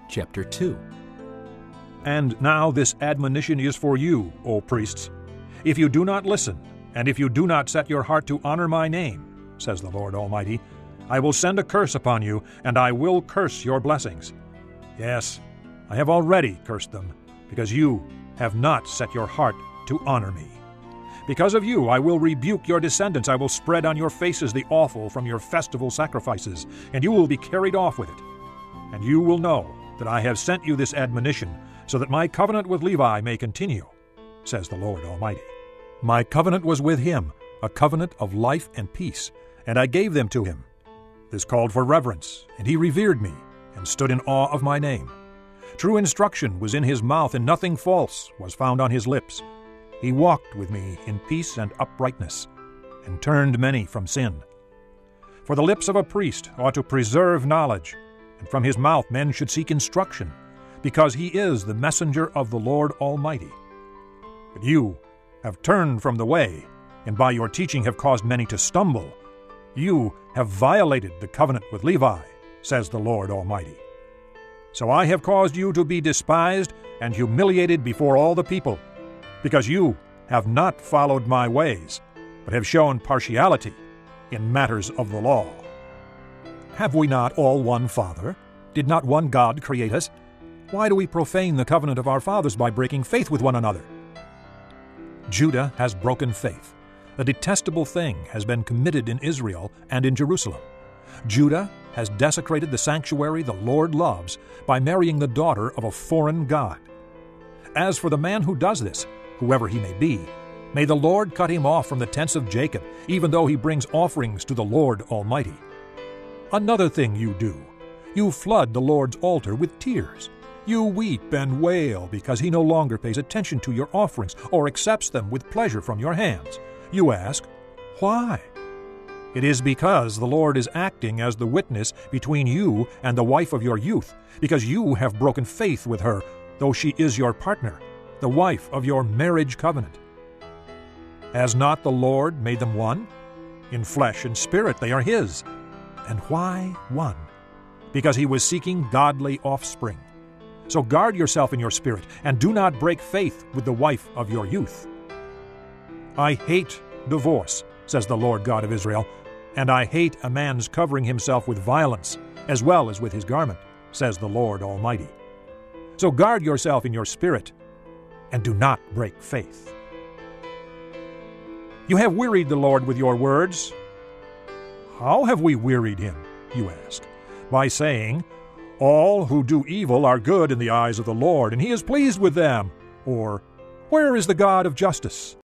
chapter 2. And now this admonition is for you, O priests. If you do not listen, and if you do not set your heart to honor my name, says the Lord Almighty, I will send a curse upon you, and I will curse your blessings. Yes, I have already cursed them, because you have not set your heart to honor me. Because of you I will rebuke your descendants. I will spread on your faces the offal from your festival sacrifices, and you will be carried off with it. And you will know that I have sent you this admonition, so that my covenant with Levi may continue, says the Lord Almighty. My covenant was with him, a covenant of life and peace, and I gave them to him. This called for reverence, and he revered me, and stood in awe of my name. True instruction was in his mouth, and nothing false was found on his lips. He walked with me in peace and uprightness, and turned many from sin. For the lips of a priest ought to preserve knowledge, and from his mouth men should seek instruction, because he is the messenger of the Lord Almighty. But you have turned from the way, and by your teaching have caused many to stumble. You have violated the covenant with Levi, says the Lord Almighty. So I have caused you to be despised and humiliated before all the people, because you have not followed my ways, but have shown partiality in matters of the law. Have we not all one Father? Did not one God create us? Why do we profane the covenant of our fathers by breaking faith with one another? Judah has broken faith. A detestable thing has been committed in Israel and in Jerusalem. Judah has desecrated the sanctuary the Lord loves by marrying the daughter of a foreign god. As for the man who does this, whoever he may the Lord cut him off from the tents of Jacob, even though he brings offerings to the Lord Almighty. Another thing you do, you flood the Lord's altar with tears. You weep and wail because he no longer pays attention to your offerings or accepts them with pleasure from your hands. You ask, why? It is because the Lord is acting as the witness between you and the wife of your youth, because you have broken faith with her, though she is your partner, the wife of your marriage covenant. Has not the Lord made them one? In flesh and spirit they are his. And why one? Because he was seeking godly offspring. So guard yourself in your spirit, and do not break faith with the wife of your youth. I hate divorce, says the Lord God of Israel, and I hate a man's covering himself with violence, as well as with his garment, says the Lord Almighty. So guard yourself in your spirit, and do not break faith. You have wearied the Lord with your words. How have we wearied him, you ask? By saying, all who do evil are good in the eyes of the Lord, and he is pleased with them. Or, where is the God of justice?